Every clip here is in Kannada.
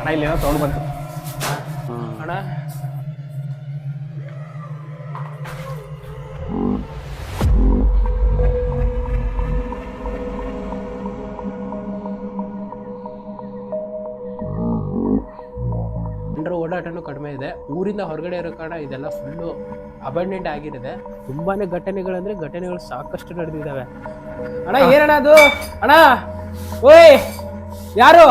ಅಣ್ಣ ಇಲ್ಲೇನೋ ಸೌಂಡ್ ಬಂತು ಅಣ್ಣ ಜನರ ಓಡಾಟನೂ ಕಡಿಮೆ ಇದೆ. ಊರಿಂದ ಹೊರಗಡೆ ಇರೋ ಕಾರಣ ಇದೆಲ್ಲ ಫುಲ್ಲು ಅಬಂಡೆಂಟ್ ಆಗಿರುತ್ತೆ. ತುಂಬಾನೇ ಘಟನೆಗಳು ಸಾಕಷ್ಟು ನಡೆದಿದ್ದಾವೆ. ಅಣ್ಣ ಏನಣ್ಣ ಅದು? ಅಣ್ಣ ಓಯ್ ಯಾರು?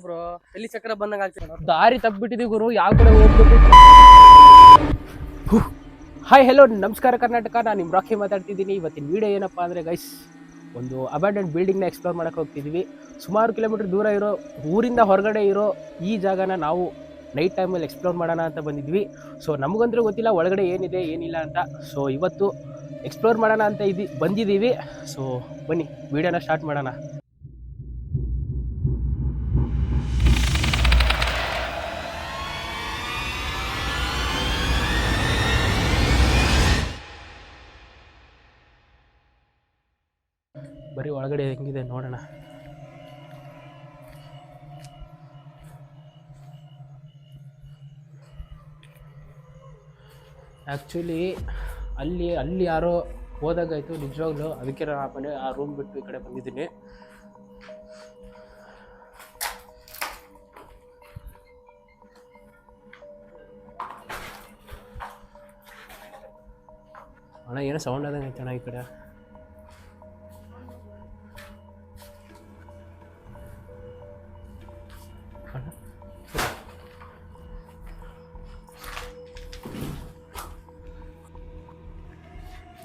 ಬ್ರೋ ಎಲ್ಲಿ ಚಕ್ರ ಬಂದಂಗ ಆಗ್ತದೆ. ದಾರಿ ತಪ್ಪಿಬಿಟ್ಟಿದೀವಿ ಗುರು, ಯಾವ ಕಡೆ ಹೋಗ್ಬೇಕು? ಹಾಯ್ ಹೆಲೋ ನಮಸ್ಕಾರ ಕರ್ನಾಟಕ, ನಾನು ನಿಮ್ಮ ರಾಕಿ ಮಾತಾಡ್ತಿದ್ದೀನಿ. ಇವತ್ತಿನ ವಿಡಿಯೋ ಏನಪ್ಪ ಅಂದರೆ ಗೈಸ್, ಒಂದು ಅಬ್ಯಾಂಡೆಂಟ್ ಬಿಲ್ಡಿಂಗ್ನ ಎಕ್ಸ್ಪ್ಲೋರ್ ಮಾಡೋಕೆ ಹೋಗ್ತಿದ್ದೀವಿ. ಸುಮಾರು ಕಿಲೋಮೀಟರ್ ದೂರ ಇರೋ, ಊರಿಂದ ಹೊರಗಡೆ ಇರೋ ಈ ಜಾಗನ ನಾವು ನೈಟ್ ಟೈಮಲ್ಲಿ ಎಕ್ಸ್ಪ್ಲೋರ್ ಮಾಡೋಣ ಅಂತ ಬಂದಿದ್ವಿ. ಸೊ ನಮಗಂತೂ ಗೊತ್ತಿಲ್ಲ ಒಳಗಡೆ ಏನಿದೆ ಏನಿಲ್ಲ ಅಂತ. ಸೊ ಇವತ್ತು ಎಕ್ಸ್ಪ್ಲೋರ್ ಮಾಡೋಣ ಅಂತ ಬಂದಿದ್ದೀವಿ. ಸೊ ಬನ್ನಿ ವಿಡಿಯೋನ ಸ್ಟಾರ್ಟ್ ಮಾಡೋಣ. ಬರೀ ಒಳಗಡೆ ಹೆಂಗಿದೆ ನೋಡೋಣ. ಆ್ಯಕ್ಚುಲಿ ಅಲ್ಲಿ ಯಾರೋ ಹೋದಾಗಾಯ್ತು ನಿಜವಾಗ್ಲೂ, ಅದಕ್ಕೆ ನಾನು ಆ ರೂಮ್ ಬಿಟ್ಟು ಈ ಕಡೆ ಬಂದಿದ್ದೀನಿ. ಅಣ್ಣ ಏನೋ ಸೌಂಡ್ ಆದಂಗೆ ಐತೆ ಅಣ್ಣ ಈ ಕಡೆ.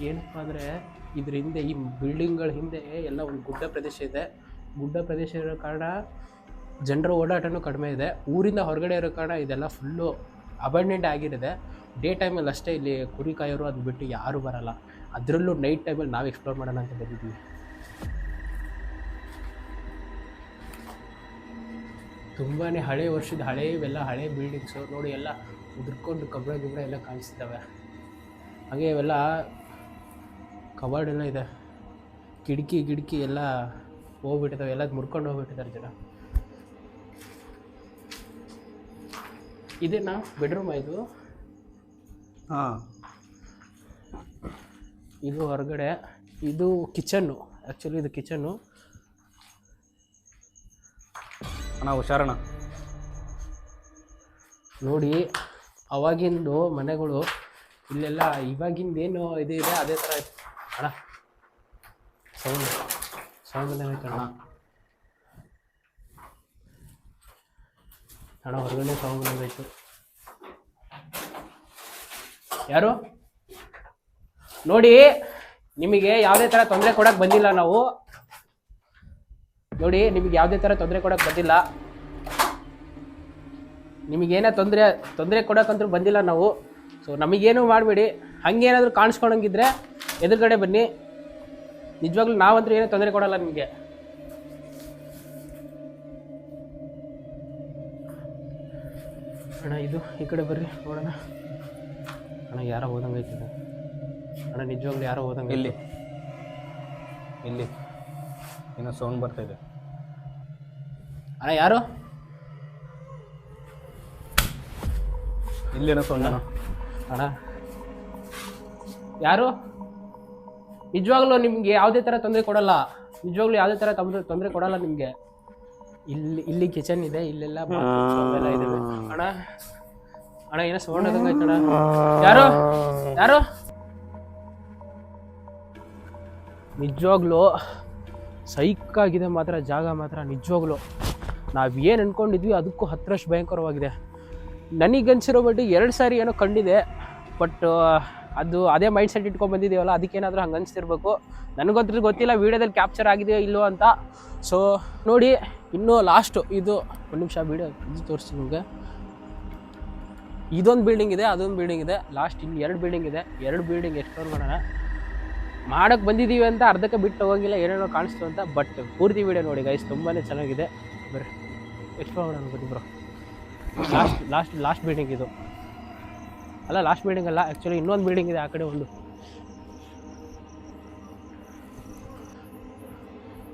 ಏನಪ್ಪ ಅಂದರೆ ಇದ್ರ ಹಿಂದೆ, ಈ ಬಿಲ್ಡಿಂಗ್ಗಳ ಹಿಂದೆ ಎಲ್ಲ ಒಂದು ಗುಡ್ಡ ಪ್ರದೇಶ ಇದೆ. ಗುಡ್ಡ ಪ್ರದೇಶ ಇರೋ ಕಾರಣ ಜನರ ಓಡಾಟನೂ ಕಡಿಮೆ ಇದೆ. ಊರಿಂದ ಹೊರಗಡೆ ಇರೋ ಕಾರಣ ಇದೆಲ್ಲ ಫುಲ್ಲು ಅಬಂಡೆಂಟ್ ಆಗಿರುತ್ತೆ. ಡೇ ಟೈಮಲ್ಲಿ ಅಷ್ಟೇ ಇಲ್ಲಿ ಕುರಿ ಕಾಯೋರು, ಅದು ಬಿಟ್ಟು ಯಾರೂ ಬರೋಲ್ಲ. ಅದರಲ್ಲೂ ನೈಟ್ ಟೈಮಲ್ಲಿ ನಾವು ಎಕ್ಸ್ಪ್ಲೋರ್ ಮಾಡೋಣ ಅಂತ ಬಂದಿದ್ವಿ. ತುಂಬಾ ವರ್ಷದ ಇವೆಲ್ಲ ಹಳೆ ಬಿಲ್ಡಿಂಗ್ಸು ನೋಡಿ, ಎಲ್ಲ ಉದುರ್ಕೊಂಡು ಗಿಬ್ರ ಎಲ್ಲ ಕಾಣಿಸ್ತವೆ. ಹಾಗೆ ಇವೆಲ್ಲ ಕಬಾರ್ಡ್ ಎಲ್ಲ ಇದೆ, ಕಿಟಕಿ ಎಲ್ಲ ಹೋಗ್ಬಿಟ್ಟಿದ್ದಾವೆ, ಎಲ್ಲ ಮುರ್ಕೊಂಡು ಹೋಗ್ಬಿಟ್ಟಿದ್ದಾರೆ ಜನ. ಇದೇನಾ ಬೆಡ್ರೂಮ್? ಇದು ಹಾಂ, ಇದು ಹೊರಗಡೆ, ಇದು ಕಿಚನ್ನು. ಆ್ಯಕ್ಚುಲಿ ಇದು ಕಿಚನ್ನು. ಅಣ್ಣ ಹುಷಾರಣ್ಣ. ನೋಡಿ ಅವಾಗಿಂದು ಮನೆಗಳು ಇಲ್ಲೆಲ್ಲ ಇವಾಗಿಂದೇನು ಇದು ಇದೆ ಅದೇ ಥರ ಇತ್ತು. ಅಣ್ಣ ಸೌಂಡ್ ಏನಾಯ್ತು ಅಣ್ಣ? ಅಣ್ಣ ಹೊರಗಡೆ ಸೌಂಡ್ ಬಂದಾಯ್ತು. ಯಾರು? ನೋಡಿ ನಿಮಗೆ ಯಾವುದೇ ಥರ ತೊಂದರೆ ಕೊಡೋಕೆ ಬಂದಿಲ್ಲ ನಾವು. ನೋಡಿ ನಿಮಗೆ ಯಾವುದೇ ಥರ ತೊಂದರೆ ಕೊಡೋಕೆ ಬಂದಿಲ್ಲ. ನಿಮಗೇನೇ ತೊಂದರೆ ಕೊಡೋಕ್ಕಂತೂ ಬಂದಿಲ್ಲ ನಾವು. ಸೊ ನಮಗೇನು ಮಾಡಬೇಡಿ. ಹಂಗೇನಾದರೂ ಕಾಣಿಸ್ಕೊಳಂಗಿದ್ರೆ ಎದುರುಗಡೆ ಬನ್ನಿ. ನಿಜವಾಗ್ಲೂ ನಾವಂತೂ ಏನೂ ತೊಂದರೆ ಕೊಡಲ್ಲ ನಿಮಗೆ. ಅಣ್ಣ ಇದು ಈ ಕಡೆ ಬರ್ರಿ ನೋಡೋಣ. ಅಣ್ಣ ಯಾರೋ ಹೋದಂಗೈತಿದೆ ಅಣ್ಣ, ನಿಜವಾಗ್ಲೂ ಯಾರೋ ಹೋದಂಗೆ. ಇಲ್ಲಿ ಏನೋ ಸೌಂಡ್ ಬರ್ತಾಯಿದೆ ಅಣ್ಣ. ಯಾರು? ಇಲ್ಲೇನೋ ಸೌಂಡ್ ಅಣ್ಣ ಯಾರು? ನಿಜವಾಗ್ಲೂ ನಿಮಗೆ ಯಾವುದೇ ಥರ ತೊಂದರೆ ಕೊಡಲ್ಲ. ನಿಜವಾಗ್ಲೂ ಯಾವುದೇ ಥರ ತೊಂದರೆ ಕೊಡಲ್ಲ ನಿಮಗೆ. ಇಲ್ಲಿ ಕಿಚನ್ ಇದೆ, ಇಲ್ಲೆಲ್ಲ ಇದೆ. ಅಣ್ಣ ಏನೋ ಸೌಂಡ್ ಆದಂಗೆ ಆಯ್ತಣ್ಣ. ಯಾರು? ನಿಜವಾಗ್ಲೂ ಸೈಕಾಗಿದೆ ಮಾತ್ರ ಜಾಗ ಮಾತ್ರ. ನಿಜವಾಗ್ಲೂ ನಾವೇನು ಅಂದ್ಕೊಂಡಿದ್ವಿ ಅದಕ್ಕೂ 10ರಷ್ಟು ಭಯಂಕರವಾಗಿದೆ. ನನಗನ್ಸಿರೋ ಮಟ್ಟಿಗೆ 2 ಸಾರಿ ಏನೋ ಕಂಡಿದೆ. ಬಟ್ ಅದು ಅದೇ ಮೈಂಡ್ ಸೆಟ್ ಇಟ್ಕೊಂಡು ಬಂದಿದ್ದೀವಲ್ಲ, ಅದಕ್ಕೇನಾದರೂ ಹಂಗೆ ಅನಿಸ್ತಿರ್ಬೇಕು. ನನಗಂತೂ ಗೊತ್ತಿಲ್ಲ ವೀಡಿಯೋದಲ್ಲಿ ಕ್ಯಾಪ್ಚರ್ ಆಗಿದೆಯೋ ಇಲ್ಲೋ ಅಂತ. ಸೊ ನೋಡಿ, ಇನ್ನೂ ಲಾಸ್ಟು ಇದು ಒಂದು ನಿಮಿಷ ವೀಡಿಯೋ ಇದು ತೋರಿಸ್ತೀನಿ ನಿಮಗೆ. ಇದೊಂದು ಬಿಲ್ಡಿಂಗ್ ಇದೆ, ಅದೊಂದು ಬಿಲ್ಡಿಂಗ್ ಇದೆ. ಲಾಸ್ಟ್ ಇನ್ನು 2 ಬಿಲ್ಡಿಂಗ್ ಇದೆ. 2 ಬಿಲ್ಡಿಂಗ್ ಎಕ್ಸ್ಪ್ಲೋರ್ ಮಾಡೋಕ್ಕೆ ಬಂದಿದ್ದೀವಿ ಅಂತ ಅರ್ಧಕ್ಕೆ ಬಿಟ್ಟು ಹೋಗಿಲ್ಲ, ಏನೇನೋ ಕಾಣಿಸ್ತು ಅಂತ. ಬಟ್ ಪೂರ್ತಿ ವೀಡಿಯೋ ನೋಡಿ ಗೈಸ್, ತುಂಬಾ ಚೆನ್ನಾಗಿದೆ. ಬರ್ರಿ ಎಕ್ಸ್ಪ್ಲೋರ್ ಮಾಡೋಣ ಬನ್ನಿ ಬ್ರೋ. ಲಾಸ್ಟ್ ಬಿಲ್ಡಿಂಗ್ ಇದು ಅಲ್ಲ, ಲಾಸ್ಟ್ ಬಿಲ್ಡಿಂಗ್ ಅಲ್ಲ ಆ್ಯಕ್ಚುಲಿ, ಇನ್ನೊಂದು ಬಿಲ್ಡಿಂಗ್ ಇದೆ ಆ ಕಡೆ ಒಂದು.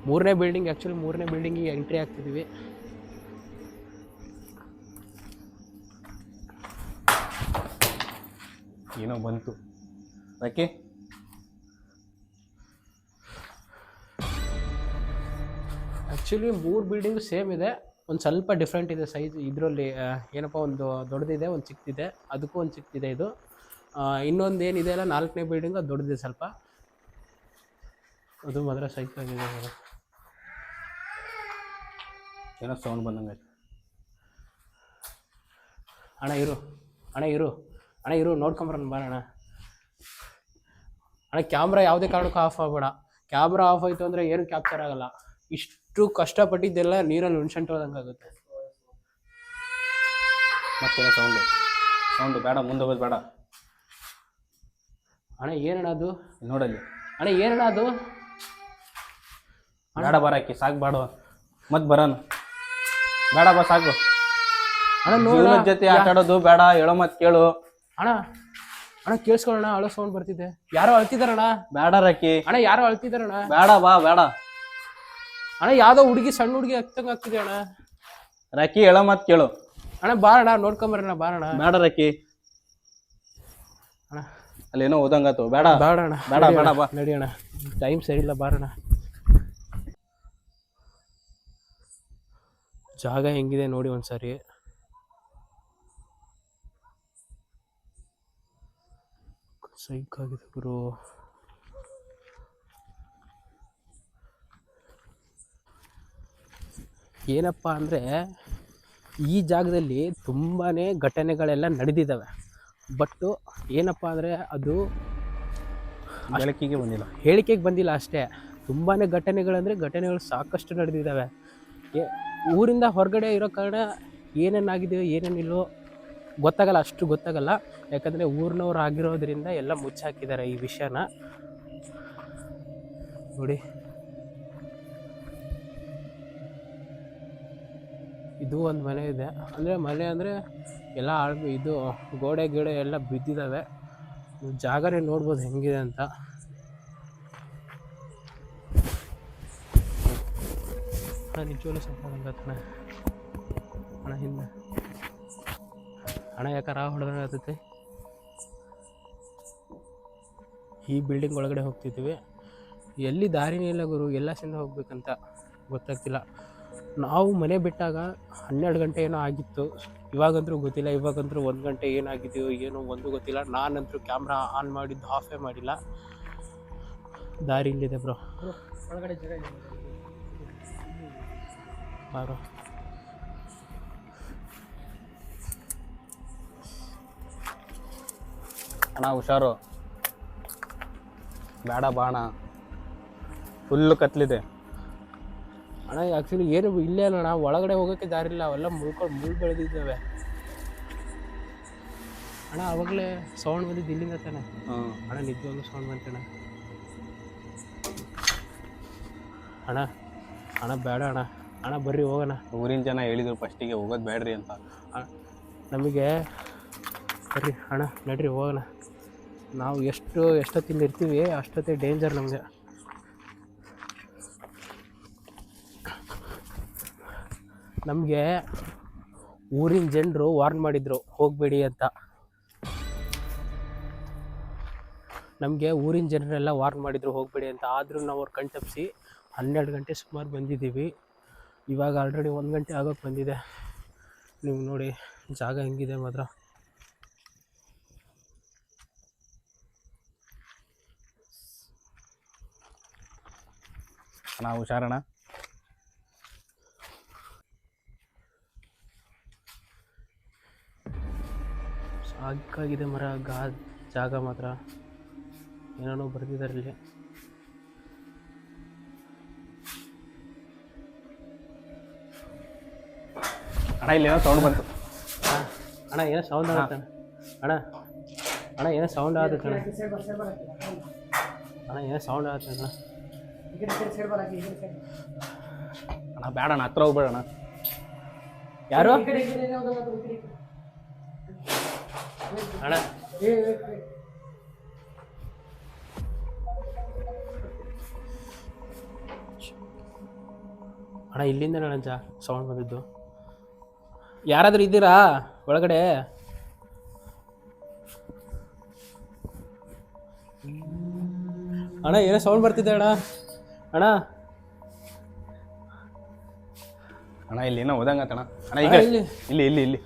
ಮೂರನೇ ಬಿಲ್ಡಿಂಗಿಗೆ ಎಂಟ್ರಿ ಆಗ್ತಿದ್ದೀವಿ. ಏನೋ ಬಂತು ಯಾಕೆ ಆ್ಯಕ್ಚುಲಿ 3 ಬಿಲ್ಡಿಂಗು ಸೇಮ್ ಇದೆ, ಒಂದು ಸ್ವಲ್ಪ ಡಿಫ್ರೆಂಟ್ ಇದೆ ಸೈಜ್. ಇದರಲ್ಲಿ ಏನಪ್ಪ, ಒಂದು ದೊಡ್ಡದಿದೆ, ಒಂದು ಚಿಕ್ಕದಿದೆ, ಅದಕ್ಕೂ ಒಂದು ಚಿಕ್ಕದಿದೆ ಇದು. ಇನ್ನೊಂದು ಏನಿದೆ ಅಲ್ಲ 4ನೇ ಬಿಲ್ಡಿಂಗು, ಅದು ದೊಡ್ಡದಿದೆ ಸ್ವಲ್ಪ. ಅದು ಮಾತ್ರ ಸೈಜ್ ಆಗಿದೆ. ಏನೋ ಸೌಂಡ್ ಬಂದಂಗೆ. ಅಣ್ಣ ಇರು ನೋಡ್ಕೊಂಬರೋಣ ಬಾರಣ. ಅಣ್ಣ ಕ್ಯಾಮ್ರಾ ಯಾವುದೇ ಕಾರಣಕ್ಕೂ ಆಫ್ ಆಗಬೇಡ. ಕ್ಯಾಮ್ರಾ ಆಫ್ ಆಯಿತು ಅಂದರೆ ಏನು ಕ್ಯಾಪ್ಚರ್ ಆಗಲ್ಲ. ಇಷ್ಟು ಕಷ್ಟಪಟ್ಟಿದ್ದೆಲ್ಲ ನೀರಲ್ಲಿ ಹುಣ್ಸಂಟೋದಂಗೆ ಆಗುತ್ತೆ. ಮತ್ತೇನೋ ಸೌಂಡು ಬೇಡ, ಮುಂದೆ ಹೋಗೋದು ಬೇಡ. ಅಣ್ಣ ಏನಣ್ಣ ಅದು? ನೋಡಲ್ಲಿ ಅಣ್ಣ ಏನಣ್ಣ ಅದು? ಬೇಡ ಬರಾಕಿ, ಸಾಕು ಬೇಡ, ಮತ್ತೆ ಬರೋಣ. ಬೇಡ ಬಾ, ಸಾಕು. ಅಣ್ಣ ಜೀವನದ ಜೊತೆ ಆಟ ಆಡೋದು ಬೇಡ, ಹೇಳೋ ಮತ್ತೆ ಕೇಳು. ಅಣ್ಣ ಕೇಳಿಸ್ಕೊಳ್ಳೋಣ, ಅಳೋ ಸೌಂಡ್ ಬರ್ತಿದೆ. ಯಾರೋ ಅಳ್ತಿದಾರಣ್ಣ. ಬೇಡ ರಾಕಿ. ಅಣ್ಣ ಯಾರೋ ಅಳ್ತಿದಾರಣ್ಣ. ಬೇಡ ಬಾ, ಬೇಡ. ಅಣ್ಣ ಯಾವುದೋ ಸಣ್ಣ ಹುಡುಗಿ ಹತ್ತಂಗೆ ಆಗ್ತಿದೆ ಅಣ್ಣ. ರಾಕಿ ಹೇಳೋ ಮತ್ತೆ ಕೇಳು. ಅಣ್ಣ ಬಾರಣ್ಣ, ನೋಡ್ಕೊಂಬರೋಣ ಬಾರಣ್ಣ. ಬೇಡ ರಾಕಿ. ಅಣ್ಣ ಅಲ್ಲೇನೋ ಓದಂಗಾತು. ಬೇಡ ಬೇಡಣ್ಣ, ಬೇಡ ಬಾ, ನಡಿಯೋಣ. ಟೈಮ್ ಸರಿ ಇಲ್ಲ, ಬಾರಣ್ಣ. ಜಾಗ ಹೆಂಗಿದೆ ನೋಡಿ ಒಂದ್ಸರಿ. ಸೈಕ್ ಆಗಿದೆ ಗುರು. ಏನಪ್ಪ ಅಂದರೆ ಈ ಜಾಗದಲ್ಲಿ ತುಂಬಾ ಘಟನೆಗಳೆಲ್ಲ ನಡೆದಿದ್ದಾವೆ. ಬಟ್ಟು ಏನಪ್ಪ ಅಂದರೆ ಅದು ಹೇಳಿಕೆಗೆ ಬಂದಿಲ್ಲ ಅಷ್ಟೇ. ತುಂಬಾ ಘಟನೆಗಳು ಸಾಕಷ್ಟು ನಡೆದಿದ್ದಾವೆ. ಊರಿಂದ ಹೊರಗಡೆ ಇರೋ ಕಾರಣ ಏನೇನಾಗಿದೆಯೋ ಏನೇನಿಲ್ಲೋ ಗೊತ್ತಾಗಲ್ಲ. ಯಾಕಂದರೆ ಊರಿನವ್ರು ಆಗಿರೋದ್ರಿಂದ ಎಲ್ಲ ಮುಚ್ಚಾಕಿದ್ದಾರೆ ಈ ವಿಷಯನ. ನೋಡಿ, ಇದು ಒಂದು ಮನೆ ಇದೆ. ಮನೆ ಅಂದರೆ ಎಲ್ಲ ಇದು ಗೋಡೆ ಎಲ್ಲ ಬಿದ್ದಿದ್ದಾವೆ. ಜಾಗನೇ ನೋಡ್ಬೋದು ಹೆಂಗಿದೆ ಅಂತ. ನಿಜವಾಗ್ಲೂ ಸ್ವಲ್ಪ ಬಂದತ್ತಣ್ಣ. ಅಣ್ಣ ಹಿಂದೆ ಅಣ್ಣ ಯಾಕಾರ ಹೊಡೆದಂಗೆ ಆಗ್ತೈತೆ. ಈ ಬಿಲ್ಡಿಂಗ್ ಒಳಗಡೆ ಹೋಗ್ತಿದ್ದೀವಿ. ಎಲ್ಲಿ ದಾರಿನೇ ಇಲ್ಲ ಗುರು, ಎಲ್ಲಸಿಂದ ಹೋಗ್ಬೇಕಂತ ಗೊತ್ತಾಗ್ತಿಲ್ಲ. ನಾವು ಮನೆ ಬಿಟ್ಟಾಗ 12 ಗಂಟೆ ಏನೋ ಆಗಿತ್ತು. ಇವಾಗಂತೂ ಗೊತ್ತಿಲ್ಲ. ಇವಾಗಂತೂ 1 ಗಂಟೆ ಏನಾಗಿದೆಯೋ ಏನೋ ಒಂದು ಗೊತ್ತಿಲ್ಲ. ನಾನಂತೂ ಕ್ಯಾಮ್ರಾ ಆನ್ ಮಾಡಿದ್ದು ಆಫೇ ಮಾಡಿಲ್ಲ. ದಾರಿ ಇಲ್ಲಿದೆ ಬ್ರೋ, ಒಳಗಡೆ ಜಗ ಬಾರೋ. ಅಣ್ಣ ಹುಷಾರು, ಬೇಡ ಬಾಣ, ಫುಲ್ಲು ಕತ್ಲಿದೆ. ಅಣ್ಣ ಆ್ಯಕ್ಚುಲಿ ಏನು ಇಲ್ಲೇ ಅಣ್ಣ, ಒಳಗಡೆ ಹೋಗೋಕ್ಕೆ ದಾರಿ ಇಲ್ಲ. ಅವೆಲ್ಲ ಮುಳ್ಳು ಬೆಳೆದಿದ್ದಾವೆ ಅಣ್ಣ. ಅವಾಗಲೇ ಸೌಂಡ್ ಬಂದಿದ್ದು ಇಲ್ಲಿಂದ ತಾನೆ. ಅಣ್ಣ ನಿಜವಾಗ್ಲೂ ಸೌಂಡ್ ಬಂತಣ್ಣ. ಅಣ್ಣ ಬೇಡ ಅಣ್ಣ ಬರ್ರಿ ಹೋಗೋಣ. ಊರಿನ ಜನ ಹೇಳಿದ್ರು ಫಸ್ಟಿಗೆ ಹೋಗೋದು ಬೇಡ್ರಿ ಅಂತ. ನಮಗೆ ಬರ್ರಿ ಅಣ್ಣ, ನಡ್ರಿ ಹೋಗೋಣ. ನಾವು ಎಷ್ಟೊತ್ತಿಂದ ಇರ್ತೀವಿ ಅಷ್ಟೊತ್ತೇ ಡೇಂಜರ್ ನಮಗೆ. ನಮಗೆ ಊರಿನ ಜನರು ವಾರ್ನ್ ಮಾಡಿದ್ರು ಹೋಗಬೇಡಿ ಅಂತ. ನಮಗೆ ಊರಿನ ಜನರೆಲ್ಲ ವಾರ್ನ್ ಮಾಡಿದ್ರು ಹೋಗಬೇಡಿ ಅಂತ. ಆದರೂ ನಾವು ಅವ್ರು ಕಣ್ತಪ್ಪಿಸಿ 12 ಗಂಟೆ ಸುಮಾರು ಬಂದಿದ್ದೀವಿ. ಇವಾಗ ಆಲ್ರೆಡಿ 1 ಗಂಟೆ ಆಗೋಕ್ಕೆ ಬಂದಿದೆ. ನೀವು ನೋಡಿ ಜಾಗ ಹೆಂಗಿದೆ ಮಾತ್ರ. ಅಣ್ಣ ಹುಷಾರಣ. ಸಾಕಾಗಿದೆ ಮರ ಜಾಗ ಮಾತ್ರ. ಏನೇನೋ ಬರ್ತಿದ್ದಾರೆ ಇಲ್ಲಿ. ಅಣ್ಣ ಇಲ್ಲೇನೋ ಸೌಂಡ್ ಬಂತು. ಅಣ್ಣ ಏನೋ ಸೌಂಡ್ ಆಗುತ್ತೆ ಅಣ್ಣ ಏನೋ ಸೌಂಡ್ ಆಗುತ್ತೆ ಅಣ್ಣ ಏನೋ ಸೌಂಡ್ ಆಗುತ್ತೆ ಅಣ್ಣ. ಅಣ್ಣ ಬೇಡ ಅಣ್ಣ, ಹತ್ರ ಹೋಗ್ಬೇಡಣ್ಣ. ಯಾರು ಅಣ್ಣ ಅಣ್ಣ ಇಲ್ಲಿಂದ ಅಣ್ಣ ಸೌಂಡ್ ಬಂದಿದ್ದು. ಯಾರಾದರೂ ಇದ್ದೀರಾ ಒಳಗಡೆ? ಅಣ್ಣ ಏನೋ ಸೌಂಡ್ ಬರ್ತಿದೆ ಅಣ್ಣ. ಅಣ್ಣ ಅಣ್ಣ ಇಲ್ಲಿ ಏನೋ ಓದಂಗತ್ತಣ್ಣ. ಅಣ್ಣ ಈಗ ಇಲ್ಲಿ ಇಲ್ಲಿ ಇಲ್ಲಿ ಇಲ್ಲಿ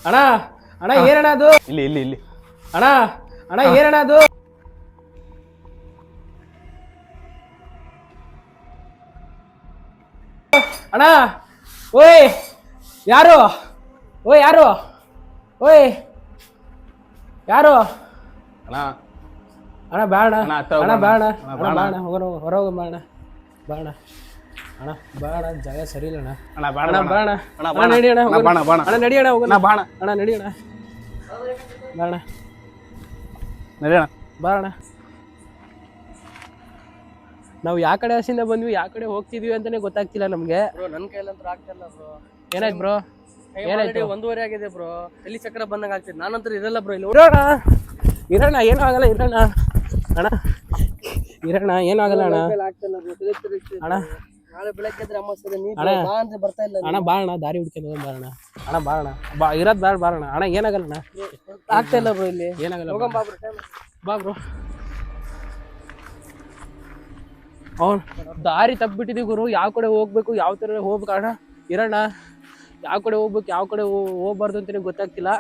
ಅಣ್ಣ. ಅಣ್ಣ ಏನಣ್ಣ ಅದು? ಇಲ್ಲಿ ಇಲ್ಲಿ ಇಲ್ಲಿ ಅಣ್ಣ ಅಣ್ಣ ಏನಣ್ಣ ಅದು? ಅಣ್ಣ ಓಯ್ ಯಾರು? ಓಯ್ ಯಾರು? ಓಯ್ ಯಾರು? ಅಣ್ಣ ಅಣ್ಣ ಬೇಡ ಅಣ್ಣ, ಹತ್ರ ಅಣ್ಣ ಹೋಗೋಣ. ಬೇಡ ಅಣ್ಣ, ಅಣ್ಣ ಬೇಡ ಹೊರಗೆ ಬೇಡ ಬೇಡ ಅಣ್ಣ ಬೇಡ ಜಾಗ ಸರಿ ಇಲ್ಲ ಅಣ್ಣ. ಅಣ್ಣ ಬಾಣ ಅಣ್ಣ ಬೇಡ ಅಣ್ಣ ಅಣ್ಣ ನಡಿ ಅಣ್ಣ ಹೋಗೋಣ. ಬಾಣ ಬಾಣ ಅಣ್ಣ ನಡಿ ಅಣ್ಣ ಹೋಗೋಣ. ಅಣ್ಣ ಬಾಣ ಅಣ್ಣ ನಡಿ ಅಣ್ಣ ಬೇಡ ನಡಿ ಅಣ್ಣ ಬಾರಣ್ಣ. ನಾವು ಯಾವ ಕಡೆ ಹಸಿಂದ ಬಂದ್ವಿ ಯಾವ ಕಡೆ ಹೋಗ್ತಿದ್ವಿ ಅಂತಾನೆ ಗೊತ್ತಾಗ್ತಿಲ್ಲ ನಮ್ಗೆ. ನನ್ನ ಕೈಲಂತೂ ಆಗ್ತಿಲ್ಲ ಬ್ರೋ. ಏನಾಯ್ತು ಬ್ರೋ? ಏನಾಯ್ತು? 1:30 ಆಗಿದೆ ಬ್ರೋ. ತಲೆ ಚಕ್ರ ಬಂದಂಗ ಆಗ್ತಿದೆ. ನಾನಂತೂ ಇರಲ್ಲ ಬ್ರೋ ಇಲ್ಲಿ. ಇರೋಣ ಇರೋಣ ಏನೂ ಆಗಲ್ಲ ಇರೋಣ ಅಣ್ಣ ಇರೋಣ ಏನೂ ಆಗಲ್ಲ ಅಣ್ಣ. ಆಗ್ತಿಲ್ಲ ಬ್ರೋ. ಅಣ್ಣ ನಾಳೆ ಬೆಳಗ್ಗೆ ಎದ್ರೆ ಅಮಾವಾಸ್ಯೆ ನೀ ಅಣ್ಣ. ಬಾ ಅಂದ್ರೆ ಬರ್ತಾ ಇಲ್ಲ. ಅಣ್ಣ ಬಾರಣ ದಾರಿ ಹುಡ್ಕೊಂಡು ಬಾರಣ ಅಣ್ಣ ಬಾರಣ ಬಾ ಇರೋದು ಬೇಡ ಬಾರಣ ಅಣ್ಣ ಏನಾಗಲ್ಲ ಅಣ್ಣ ಆಗ್ತಾ ಇಲ್ಲ ಬ್ರೋ ಇಲ್ಲಿ. ಏನಾಗಲ್ಲ ಹೋಗಂ ಬಾ ಬ್ರೋ. ಟೈಮ್ ಬಾ ಬ್ರೋ. ಅವ್ನು ದಾರಿ ತಪ್ಪಿಬಿಟ್ಟಿದ್ದೀವಿ ಗುರು. ಯಾವ ಕಡೆ ಹೋಗ್ಬೇಕು ಯಾವ ಥರ ಹೋಗ್ಬೇಕು ಅಣ್ಣ ಇರೋಣ. ಯಾವ ಕಡೆ ಹೋಗ್ಬೇಕು ಯಾವ ಕಡೆ ಹೋಗ್ಬಾರ್ದು ಅಂತಲೇ ಗೊತ್ತಾಗ್ತಿಲ್ಲ.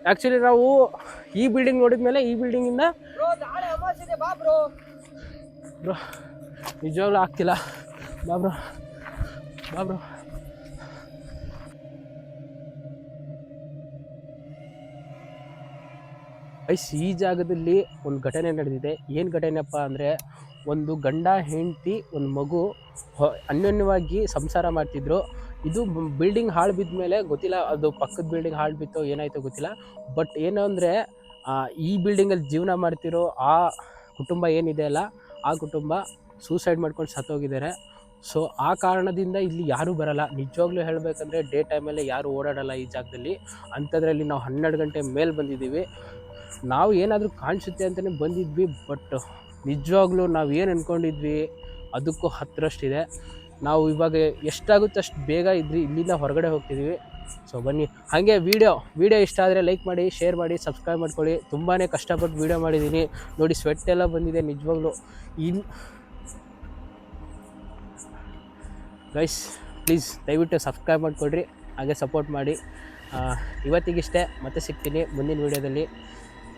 ಆ್ಯಕ್ಚುಲಿ ನಾವು ಈ ಬಿಲ್ಡಿಂಗ್ ನೋಡಿದ್ಮೇಲೆ ಈ ಬಿಲ್ಡಿಂಗಿಂದ ಬ್ರೋ ನಾಳೆ ಅಮಾವಾಸ್ಯೆ ಇದೆ ಬಾ ಬ್ರೋ. ಬ್ರೋ ನಿಜವಾಗ್ಲೂ ಆಗ್ತಿಲ್ಲ. ಬಾ ಬ್ರೋ ಬಾ ಬ್ರೋ. ಈ ಜಾಗದಲ್ಲಿ ಒಂದು ಘಟನೆ ನಡೆದಿದೆ. ಏನು ಘಟನೆಪ್ಪ ಅಂದರೆ ಒಂದು ಗಂಡ ಹೆಂಡತಿ ಒಂದು ಮಗು ಅನ್ಯೋನ್ಯವಾಗಿ ಸಂಸಾರ ಮಾಡ್ತಿದ್ರು. ಇದು ಬಿಲ್ಡಿಂಗ್ ಹಾಳು ಬಿದ್ದ ಮೇಲೆ ಗೊತ್ತಿಲ್ಲ, ಅದು ಪಕ್ಕದ ಬಿಲ್ಡಿಂಗ್ ಹಾಳು ಬಿತ್ತೋ ಏನಾಯ್ತೋ ಗೊತ್ತಿಲ್ಲ. ಬಟ್ ಏನು ಅಂದರೆ ಈ ಬಿಲ್ಡಿಂಗಲ್ಲಿ ಜೀವನ ಮಾಡ್ತಿರೋ ಆ ಕುಟುಂಬ ಏನಿದೆ ಅಲ್ಲ ಆ ಕುಟುಂಬ ಸೂಸೈಡ್ ಮಾಡ್ಕೊಂಡು ಸತ್ತೋಗಿದ್ದಾರೆ. ಸೊ ಆ ಕಾರಣದಿಂದ ಇಲ್ಲಿ ಯಾರೂ ಬರಲ್ಲ. ನಿಜವಾಗ್ಲೂ ಹೇಳಬೇಕಂದ್ರೆ ಡೇ ಟೈಮಲ್ಲೇ ಯಾರೂ ಓಡಾಡಲ್ಲ ಈ ಜಾಗದಲ್ಲಿ. ಅಂಥದ್ರಲ್ಲಿ ನಾವು 12 ಗಂಟೆ ಮೇಲೆ ಬಂದಿದ್ದೀವಿ. ನಾವು ಏನಾದರೂ ಕಾಣಿಸುತ್ತೆ ಅಂತಲೇ ಬಂದಿದ್ವಿ. ಬಟ್ ನಿಜವಾಗ್ಲೂ ನಾವು ಏನು ಅಂದ್ಕೊಂಡಿದ್ವಿ ಅದಕ್ಕೂ ಹತ್ತರಷ್ಟಿದೆ. ನಾವು ಇವಾಗ ಎಷ್ಟಾಗುತ್ತೆ ಅಷ್ಟು ಬೇಗ ಇಲ್ಲಿಂದ ಹೊರಗಡೆ ಹೋಗ್ತಿದ್ದೀವಿ. ಸೊ ಬನ್ನಿ. ಹಾಗೆ ವಿಡಿಯೋ ಇಷ್ಟ ಆದರೆ ಲೈಕ್ ಮಾಡಿ, ಶೇರ್ ಮಾಡಿ, ಸಬ್ಸ್ಕ್ರೈಬ್ ಮಾಡ್ಕೊಳ್ಳಿ. ತುಂಬಾ ಕಷ್ಟಪಟ್ಟು ವೀಡಿಯೋ ಮಾಡಿದ್ದೀನಿ ನೋಡಿ. ಸ್ವೆಟ್ ಎಲ್ಲ ಬಂದಿದೆ ನಿಜವಾಗ್ಲೂ. ಗೈಸ್ ಪ್ಲೀಸ್ ದಯವಿಟ್ಟು ಸಬ್ಸ್ಕ್ರೈಬ್ ಮಾಡಿಕೊಡ್ರಿ, ಹಾಗೆ ಸಪೋರ್ಟ್ ಮಾಡಿ. ಇವತ್ತಿಗಿಷ್ಟೇ, ಮತ್ತೆ ಸಿಗ್ತೀನಿ ಮುಂದಿನ ವೀಡಿಯೋದಲ್ಲಿ.